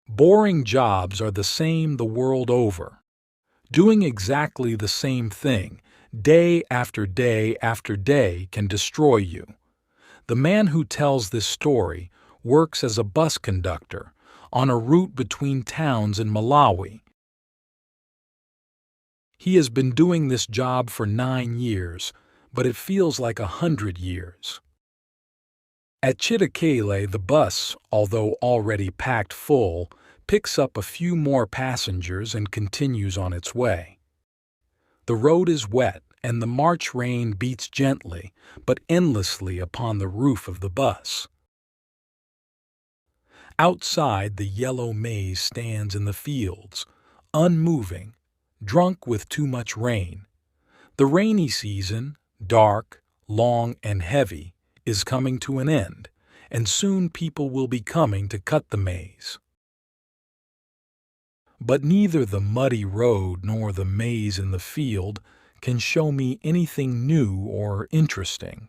Boring jobs are the same the world over. Doing exactly the same thing, day after day after day, can destroy you. The man who tells this story works as a bus conductor on a route between towns in Malawi. He has been doing this job for 9 years, but it feels like 100 years. At Chitakele, the bus, although already packed full, picks up a few more passengers and continues on its way. The road is wet, and the March rain beats gently but endlessly upon the roof of the bus. Outside, the yellow maize stands in the fields, unmoving, drunk with too much rain. The rainy season, dark, long, and heavy, is coming to an end, and soon people will be coming to cut the maize. But neither the muddy road nor the maize in the field can show me anything new or interesting.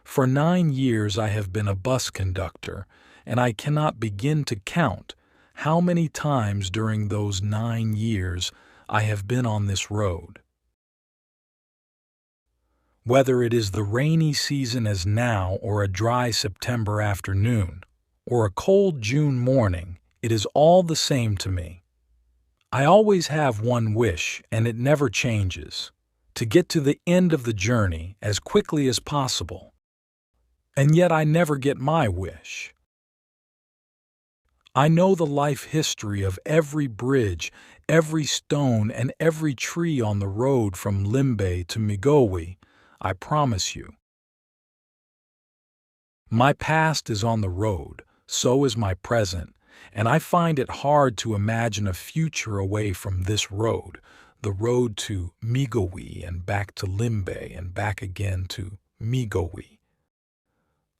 For 9 years I have been a bus conductor, and I cannot begin to count how many times during those 9 years I have been on this road. Whether it is the rainy season as now or a dry September afternoon, or a cold June morning, it is all the same to me. I always have one wish, and it never changes: to get to the end of the journey as quickly as possible. And yet I never get my wish. I know the life history of every bridge, every stone, and every tree on the road from Limbe to Migowi, I promise you. My past is on the road, so is my present, and I find it hard to imagine a future away from this road, the road to Migowi and back to Limbe and back again to Migowi.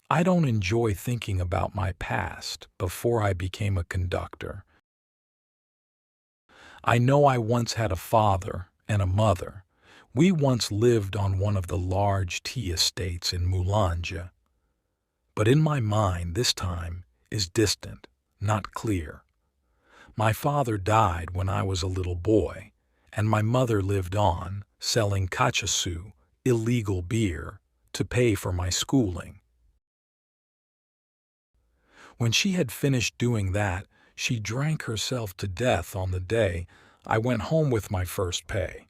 I don't enjoy thinking about my past before I became a conductor. I know I once had a father and a mother. We once lived on one of the large tea estates in Mulanje. But in my mind this time is distant, not clear. My father died when I was a little boy, and my mother lived on, selling kachasu, illegal beer, to pay for my schooling. When she had finished doing that, she drank herself to death on the day I went home with my first pay.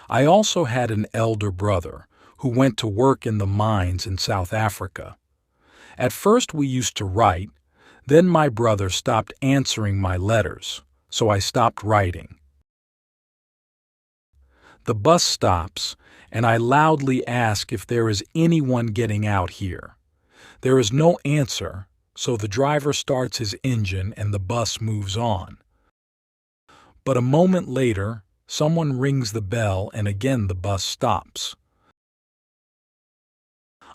I also had an elder brother who went to work in the mines in South Africa. At first we used to write, then my brother stopped answering my letters, so I stopped writing. The bus stops, and I loudly ask if there is anyone getting out here. There is no answer, so the driver starts his engine and the bus moves on. But a moment later, someone rings the bell and again the bus stops.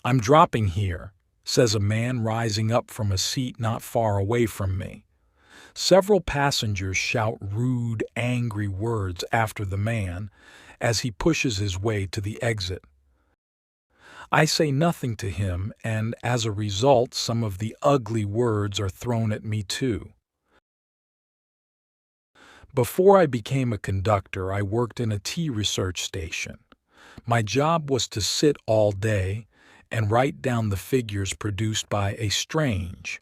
"I'm dropping here," says a man rising up from a seat not far away from me. Several passengers shout rude, angry words after the man as he pushes his way to the exit. I say nothing to him, and as a result, some of the ugly words are thrown at me too. Before I became a conductor, I worked in a tea research station. My job was to sit all day and write down the figures produced by a strange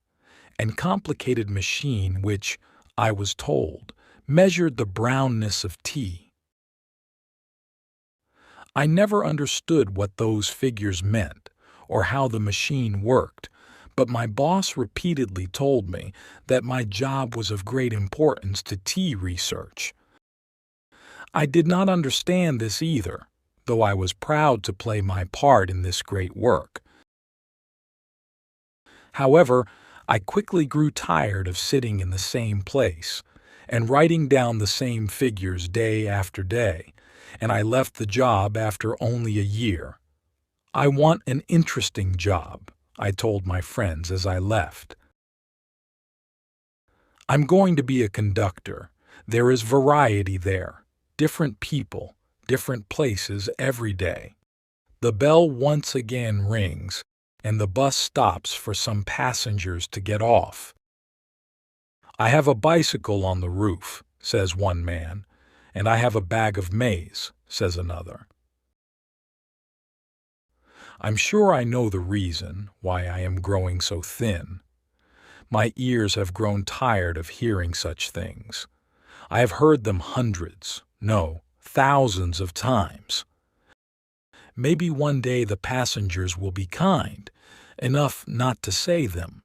and complicated machine which, I was told, measured the brownness of tea. I never understood what those figures meant or how the machine worked, but my boss repeatedly told me that my job was of great importance to tea research. I did not understand this either, though I was proud to play my part in this great work. However, I quickly grew tired of sitting in the same place and writing down the same figures day after day, and I left the job after only a year. "I want an interesting job," I told my friends as I left. "I'm going to be a conductor. There is variety there, different people, different places every day." The bell once again rings, and the bus stops for some passengers to get off. "I have a bicycle on the roof," says one man, "and I have a bag of maize," says another. I'm sure I know the reason why I am growing so thin. My ears have grown tired of hearing such things. I have heard them hundreds, no, thousands of times. Maybe one day the passengers will be kind, enough not to say them.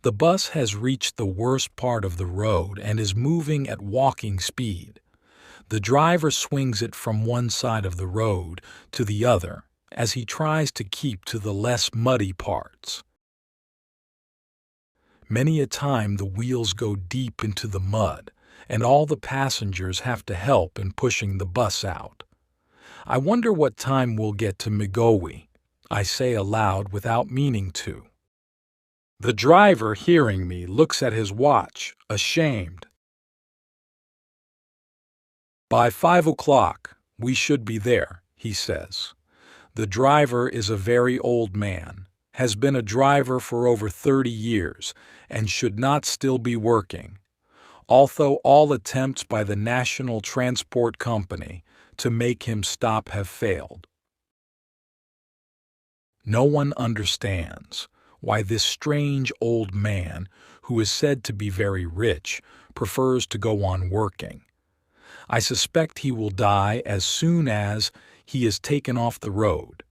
The bus has reached the worst part of the road and is moving at walking speed. The driver swings it from one side of the road to the other as he tries to keep to the less muddy parts. Many a time the wheels go deep into the mud, and all the passengers have to help in pushing the bus out. I wonder what time we'll get to Migowi, I say aloud without meaning to. The driver, hearing me, looks at his watch, ashamed. "By 5 o'clock, we should be there," he says. The driver is a very old man, has been a driver for over 30 years, and should not still be working, although all attempts by the National Transport Company to make him stop have failed. No one understands why this strange old man, who is said to be very rich, prefers to go on working. I suspect he will die as soon as he is taken off the road.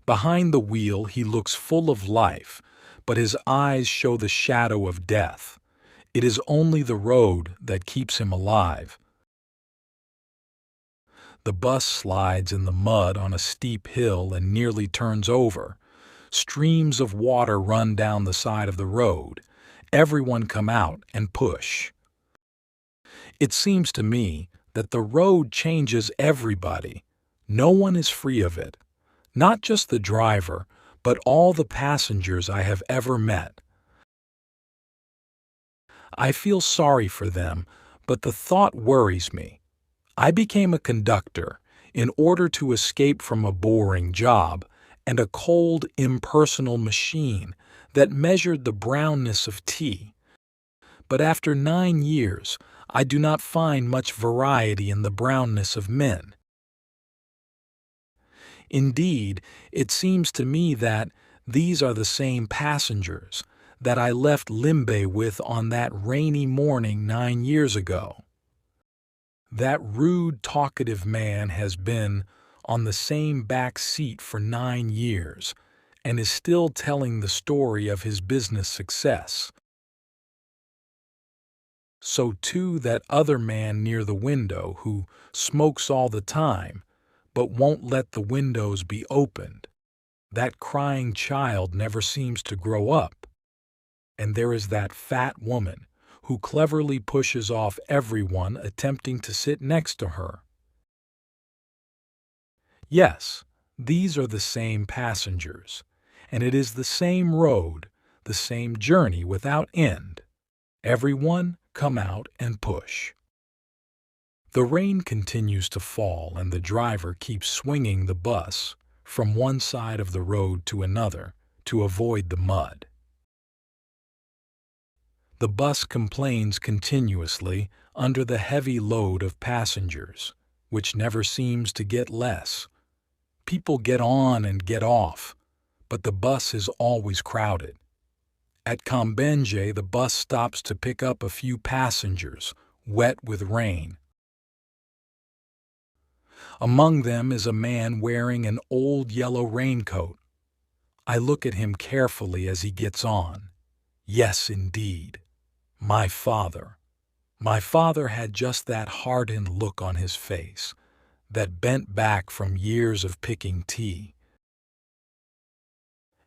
Behind the wheel he looks full of life, but his eyes show the shadow of death. It is only the road that keeps him alive. The bus slides in the mud on a steep hill and nearly turns over. Streams of water run down the side of the road. Everyone come out and push. It seems to me that the road changes everybody. No one is free of it. Not just the driver, but all the passengers I have ever met. I feel sorry for them, but the thought worries me. I became a conductor in order to escape from a boring job and a cold, impersonal machine that measured the brownness of tea. But after 9 years, I do not find much variety in the brownness of men. Indeed, it seems to me that these are the same passengers that I left Limbe with on that rainy morning 9 years ago. That rude, talkative man has been on the same back seat for 9 years and is still telling the story of his business success. So too that other man near the window who smokes all the time but won't let the windows be opened. That crying child never seems to grow up. And there is that fat woman who cleverly pushes off everyone attempting to sit next to her. Yes, these are the same passengers, and it is the same road, the same journey without end. Everyone come out and push. The rain continues to fall and the driver keeps swinging the bus from one side of the road to another to avoid the mud. The bus complains continuously under the heavy load of passengers, which never seems to get less. People get on and get off, but the bus is always crowded. At Kambenje, the bus stops to pick up a few passengers, wet with rain. Among them is a man wearing an old yellow raincoat. I look at him carefully as he gets on. Yes, indeed. My father. My father had just that hardened look on his face, that bent back from years of picking tea.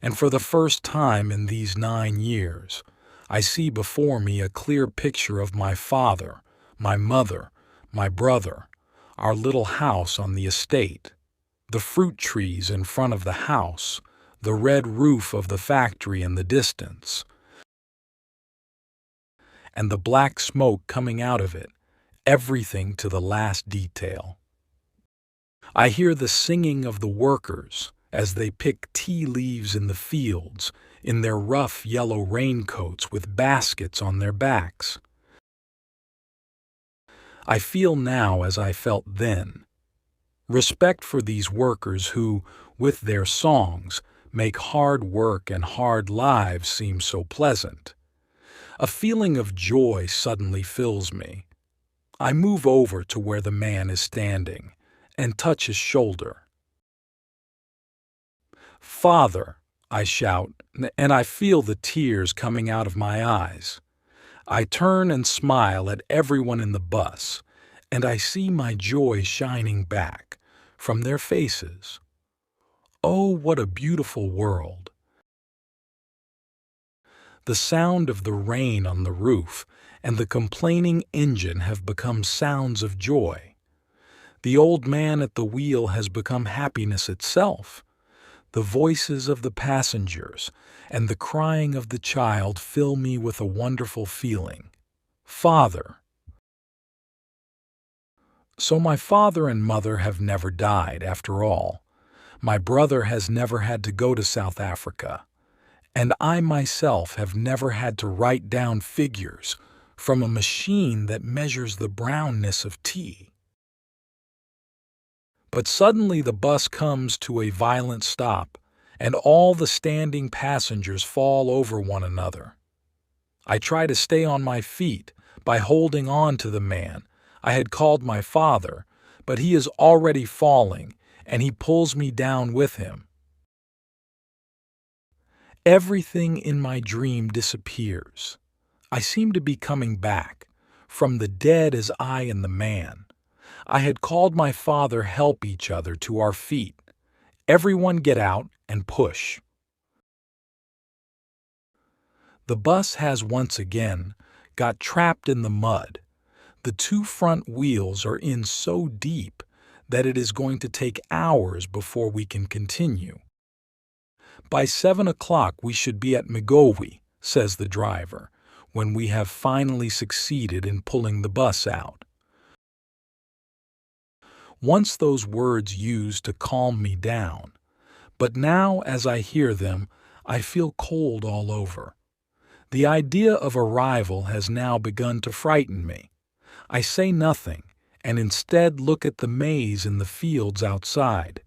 And for the first time in these 9 years, I see before me a clear picture of my father, my mother, my brother, our little house on the estate, the fruit trees in front of the house, the red roof of the factory in the distance, and the black smoke coming out of it, everything to the last detail. I hear the singing of the workers as they pick tea leaves in the fields in their rough yellow raincoats with baskets on their backs. I feel now as I felt then. Respect for these workers who, with their songs, make hard work and hard lives seem so pleasant. A feeling of joy suddenly fills me. I move over to where the man is standing and touch his shoulder. "Father," I shout, and I feel the tears coming out of my eyes. I turn and smile at everyone in the bus, and I see my joy shining back from their faces. Oh, what a beautiful world! The sound of the rain on the roof and the complaining engine have become sounds of joy. The old man at the wheel has become happiness itself. The voices of the passengers and the crying of the child fill me with a wonderful feeling. Father. So my father and mother have never died, after all. My brother has never had to go to South Africa. And I myself have never had to write down figures from a machine that measures the brownness of tea. But suddenly the bus comes to a violent stop, and all the standing passengers fall over one another. I try to stay on my feet by holding on to the man I had called my father, but he is already falling, and he pulls me down with him. Everything in my dream disappears. I seem to be coming back, from the dead as I and the man. I had called my father help each other to our feet. Everyone get out and push. The bus has once again got trapped in the mud. The two front wheels are in so deep that it is going to take hours before we can continue. By 7 o'clock we should be at Migowi, says the driver, when we have finally succeeded in pulling the bus out. Once those words used to calm me down, but now as I hear them, I feel cold all over. The idea of arrival has now begun to frighten me. I say nothing, and instead look at the maize in the fields outside.